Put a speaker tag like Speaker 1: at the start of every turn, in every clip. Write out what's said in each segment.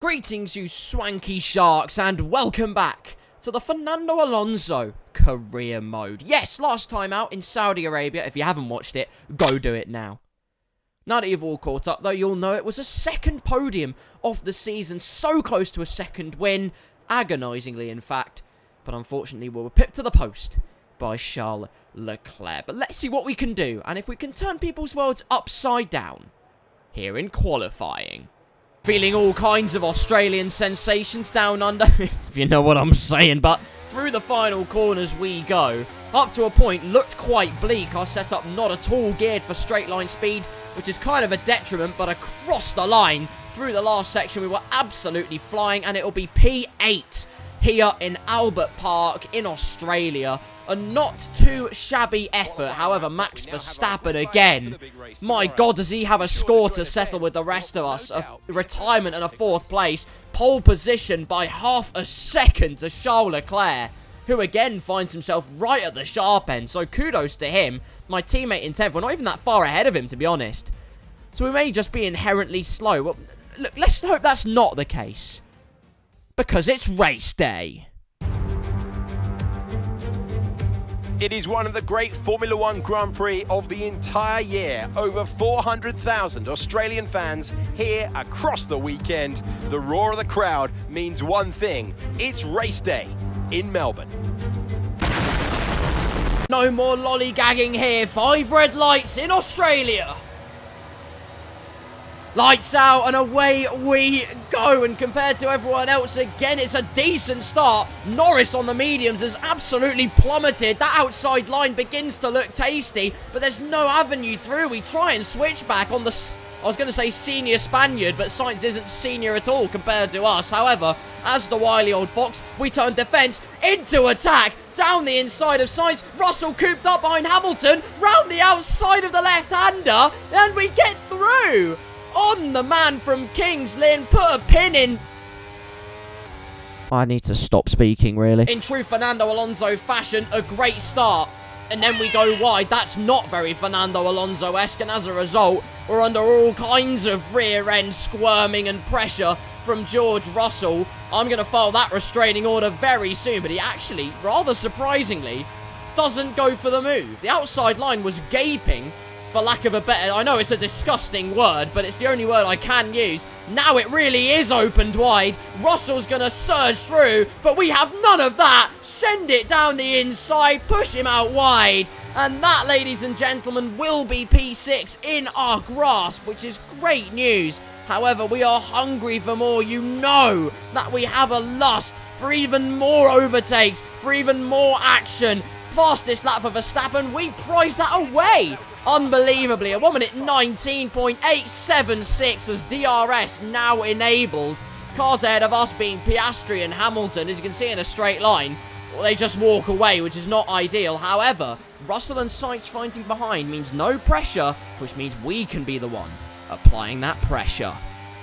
Speaker 1: Greetings, you swanky sharks, and welcome back to the Fernando Alonso career mode. Yes, last time out in Saudi Arabia. If you haven't watched it, go do it now. Now that you've all caught up, though, you'll know it was a second podium of the season, so close to a second win, agonisingly in fact, but unfortunately we were pipped to the post by Charles Leclerc. But let's see what we can do, and if we can turn people's worlds upside down here in qualifying. Feeling all kinds of Australian sensations down under, if you know what I'm saying, but through the final corners we go. Up to a point, looked quite bleak. Our setup not at all geared for straight line speed, which is kind of a detriment, but across the line, through the last section, we were absolutely flying, and it'll be P8 here in Albert Park in Australia. A not too shabby effort. However, Max Verstappen again. My God, does he have a score to settle with the rest of us? A retirement and a fourth place. Pole position by half a second to Charles Leclerc, who again finds himself right at the sharp end. So kudos to him. My teammate in 10th, we're not even that far ahead of him, to be honest. So we may just be inherently slow. Well, look, let's hope that's not the case, because it's race day.
Speaker 2: It is one of the great Formula One Grand Prix of the entire year. Over 400,000 Australian fans here across the weekend. The roar of the crowd means one thing: it's race day in Melbourne.
Speaker 1: No more lollygagging here. 5 red lights in Australia. Lights out and away we go, and compared to everyone else, again, it's a decent start. Norris on the mediums has absolutely plummeted. That outside line begins to look tasty, but there's no avenue through. We try and switch back on the... I was going to say senior Spaniard, but Sainz isn't senior at all compared to us. However, as the wily old fox, we turn defence into attack. Down the inside of Sainz, Russell cooped up behind Hamilton, round the outside of the left-hander, and we get through. On the man from Kings Lynn, put a pin in. I need to stop speaking, really. In true Fernando Alonso fashion, a great start. And then we go wide. That's not very Fernando Alonso-esque, and as a result, we're under all kinds of rear-end squirming and pressure from George Russell. I'm going to file that restraining order very soon, but he actually, rather surprisingly, doesn't go for the move. The outside line was gaping, for lack of a better... I know it's a disgusting word, but it's the only word I can use. Now it really is opened wide. Russell's going to surge through, but we have none of that. Send it down the inside, push him out wide. And that, ladies and gentlemen, will be P6 in our grasp, which is great news. However, we are hungry for more. You know that we have a lust for even more overtakes, for even more action. Fastest lap for Verstappen, we prize that away. Unbelievably, a 1 minute 19.876 as DRS now enabled. Cars ahead of us being Piastri and Hamilton, as you can see in a straight line. Well, they just walk away, which is not ideal. However, Russell and Sainz fighting behind means no pressure, which means we can be the one applying that pressure.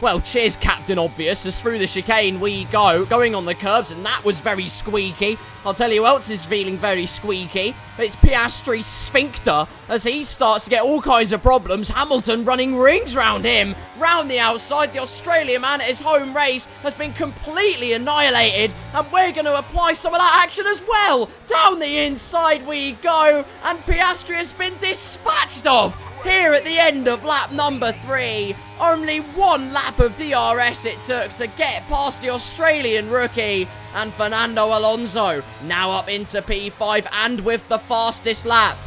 Speaker 1: Well, cheers, Captain Obvious, as through the chicane we go, going on the curbs, and that was very squeaky. I'll tell you who else is feeling very squeaky. It's Piastri's sphincter, as he starts to get all kinds of problems. Hamilton running rings round him. Round the outside, the Australian man at his home race has been completely annihilated, and we're going to apply some of that action as well. Down the inside we go, and Piastri has been dispatched of. Here at the end of lap number 3, only 1 lap of DRS it took to get past the Australian rookie, and Fernando Alonso now up into P5 and with the fastest lap.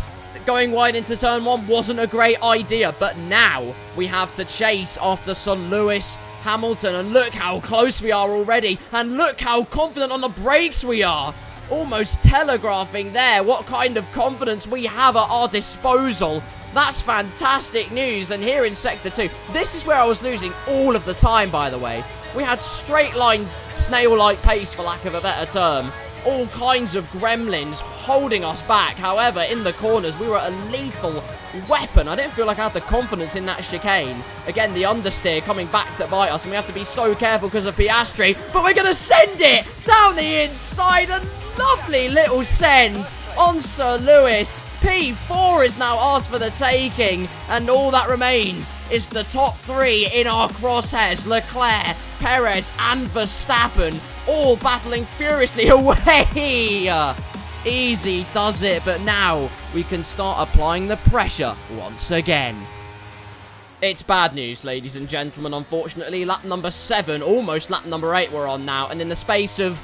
Speaker 1: Going wide into turn 1 wasn't a great idea, but now we have to chase after Sir Lewis Hamilton, and look how close we are already, and look how confident on the brakes we are. Almost telegraphing there what kind of confidence we have at our disposal. That's fantastic news. And here in Sector 2, this is where I was losing all of the time, by the way. We had straight line, snail-like pace, for lack of a better term. All kinds of gremlins holding us back. However, in the corners, we were a lethal weapon. I didn't feel like I had the confidence in that chicane. Again, the understeer coming back to bite us, and we have to be so careful because of Piastri. But we're going to send it down the inside. A lovely little send on Sir Lewis. P4 is now ours for the taking, and all that remains is the top three in our crosshairs. Leclerc, Perez, and Verstappen all battling furiously away. Easy does it, but now we can start applying the pressure once again. It's bad news, ladies and gentlemen, unfortunately. Lap number 7, almost lap number 8 we're on now, and in the space of,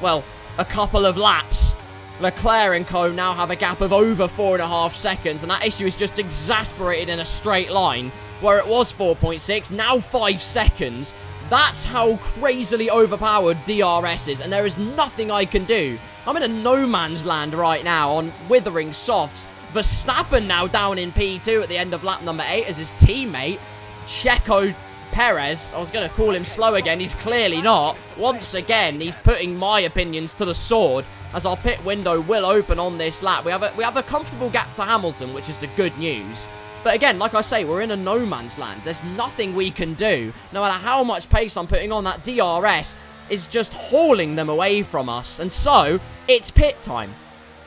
Speaker 1: well, a couple of laps, Leclerc and co now have a gap of over 4.5 seconds, and that issue is just exasperated in a straight line, where it was 4.6, now 5 seconds. That's how crazily overpowered DRS is, and there is nothing I can do. I'm in a no man's land right now on withering softs. Verstappen now down in P2 at the end of lap number 8 as his teammate, Checo Perez, I was going to call him slow again, he's clearly not. Once again, he's putting my opinions to the sword as our pit window will open on this lap. We have a comfortable gap to Hamilton, which is the good news. But again, like I say, we're in a no man's land. There's nothing we can do. No matter how much pace I'm putting on, that DRS is just hauling them away from us. And so, it's pit time.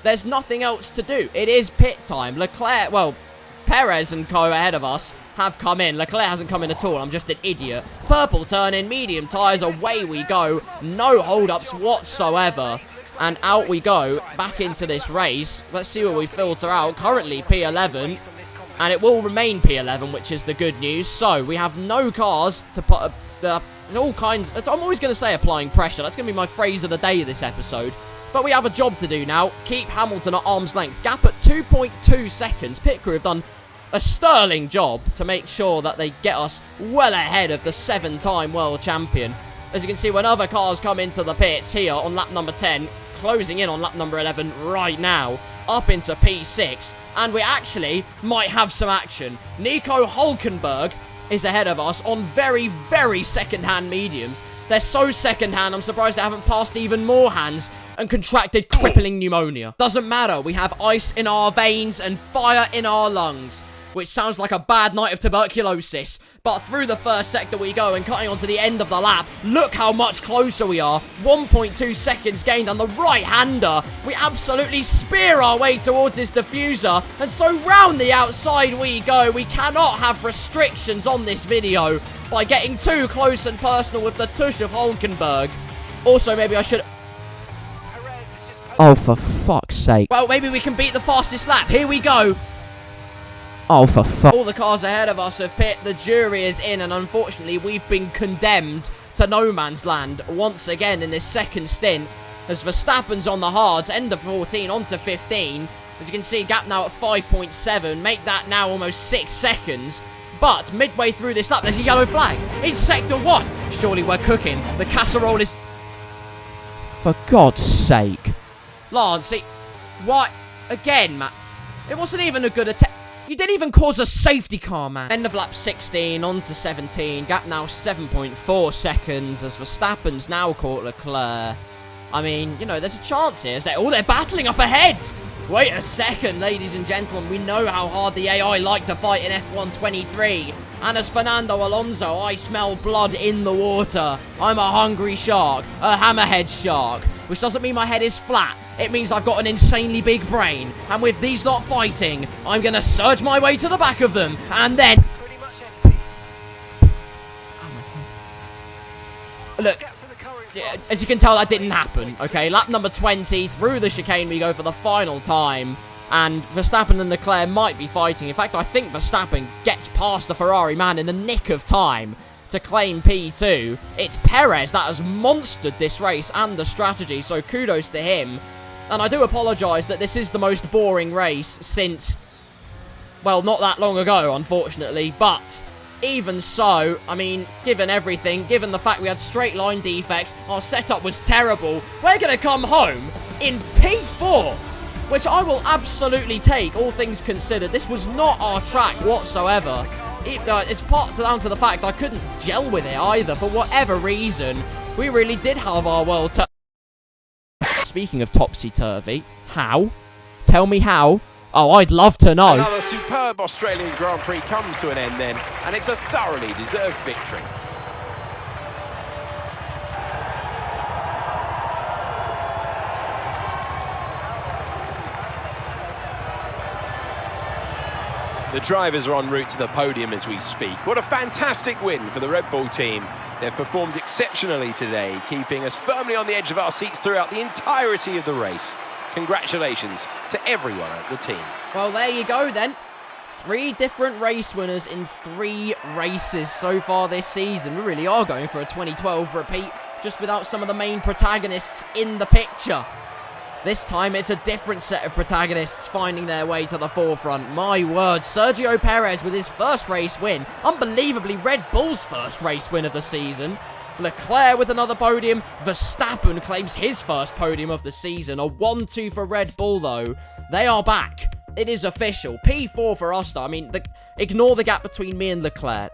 Speaker 1: There's nothing else to do. It is pit time. Leclerc, well, Perez and co ahead of us have come in. Leclerc hasn't come in at all. I'm just an idiot. Purple turn in, medium tyres, away we go. No hold-ups whatsoever. And out we go, back into this race. Let's see what we filter out. Currently P11, and it will remain P11, which is the good news. So, we have no cars to put... all kinds... I'm always going to say applying pressure. That's going to be my phrase of the day this episode. But we have a job to do now. Keep Hamilton at arm's length. Gap at 2.2 seconds. Pit crew have done a sterling job to make sure that they get us well ahead of the 7-time world champion. As you can see, when other cars come into the pits here on lap number 10, closing in on lap number 11 right now, up into P6, and we actually might have some action. Nico Hülkenberg is ahead of us on very, very second-hand mediums. They're so second-hand, I'm surprised they haven't passed even more hands and contracted crippling pneumonia. Doesn't matter, we have ice in our veins and fire in our lungs, which sounds like a bad night of tuberculosis. But through the first sector we go, and cutting onto the end of the lap, look how much closer we are. 1.2 seconds gained on the right-hander. We absolutely spear our way towards his diffuser, and so round the outside we go. We cannot have restrictions on this video by getting too close and personal with the tush of Hülkenberg. Also, maybe I should... Oh, for fuck's sake. Well, maybe we can beat the fastest lap. Here we go. Oh, for fuck. All the cars ahead of us have pit. The jury is in, and unfortunately, we've been condemned to no man's land once again in this second stint. As Verstappen's on the hards, end of 14, onto 15. As you can see, gap now at 5.7. Make that now almost 6 seconds. But midway through this lap, there's a yellow flag in sector 1. Surely we're cooking. The casserole is... For God's sake. Lance, what? Again, man. It wasn't even a good attempt. You didn't even cause a safety car, man. End of lap 16, on to 17. Gap now 7.4 seconds as Verstappen's now caught Leclerc. I mean, you know, there's a chance here. They're battling up ahead. Wait a second, ladies and gentlemen. We know how hard the AI like to fight in F1 23. And as Fernando Alonso, I smell blood in the water. I'm a hungry shark. A hammerhead shark. Which doesn't mean my head is flat. It means I've got an insanely big brain. And with these lot fighting, I'm going to surge my way to the back of them. And then... Look, as you can tell, that didn't happen. Okay, lap number 20. Through the chicane we go for the final time. And Verstappen and Leclerc might be fighting. In fact, I think Verstappen gets past the Ferrari man in the nick of time to claim P2. It's Perez that has monstered this race and the strategy, so kudos to him. And I do apologise that this is the most boring race since, well, not that long ago, unfortunately. But even so, I mean, given everything, given the fact we had straight line defects, our setup was terrible, we're going to come home in P4, which I will absolutely take, all things considered. This was not our track whatsoever. It's part down to the fact I couldn't gel with it either. For whatever reason, we really did have our world... Speaking of topsy-turvy, how? Tell me how. Oh, I'd love to know.
Speaker 2: Another superb Australian Grand Prix comes to an end then, and it's a thoroughly deserved victory. The drivers are en route to the podium as we speak. What a fantastic win for the Red Bull team. They've performed exceptionally today, keeping us firmly on the edge of our seats throughout the entirety of the race. Congratulations to everyone at the team.
Speaker 1: Well, there you go then. 3 different race winners in 3 races so far this season. We really are going for a 2012 repeat, just without some of the main protagonists in the picture. This time, it's a different set of protagonists finding their way to the forefront. My word, Sergio Perez with his first race win. Unbelievably, Red Bull's first race win of the season. Leclerc with another podium. Verstappen claims his first podium of the season. A 1-2 for Red Bull, though. They are back. It is official. P4 for us, though. I mean, ignore the gap between me and Leclerc.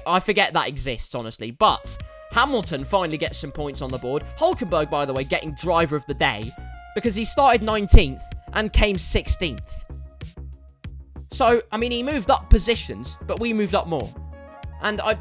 Speaker 1: I forget that exists, honestly. But Hamilton finally gets some points on the board. Hulkenberg, by the way, getting driver of the day because he started 19th and came 16th. So, I mean, he moved up positions, but we moved up more. And I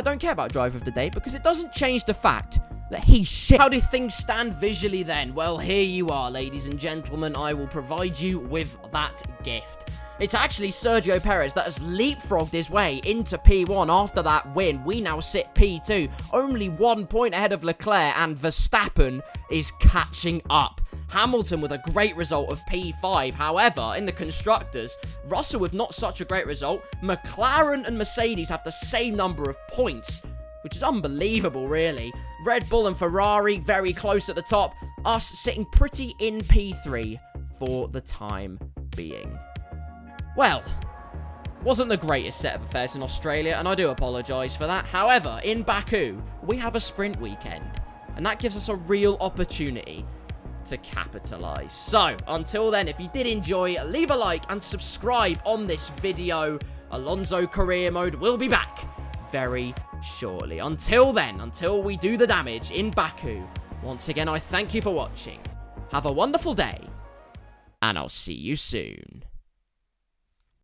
Speaker 1: don't care about driver of the day because it doesn't change the fact that he's shit. How do things stand visually then? Well, here you are, ladies and gentlemen. I will provide you with that gift. It's actually Sergio Perez that has leapfrogged his way into P1 after that win. We now sit P2, only 1 point ahead of Leclerc, and Verstappen is catching up. Hamilton with a great result of P5. However, in the constructors, Russell with not such a great result. McLaren and Mercedes have the same number of points, which is unbelievable, really. Red Bull and Ferrari very close at the top. Us sitting pretty in P3 for the time being. Well, wasn't the greatest set of affairs in Australia, and I do apologise for that. However, in Baku, we have a sprint weekend, and that gives us a real opportunity to capitalise. So, until then, if you did enjoy, leave a like and subscribe on this video. Alonso Career Mode will be back very shortly. Until then, until we do the damage in Baku, once again, I thank you for watching. Have a wonderful day, and I'll see you soon.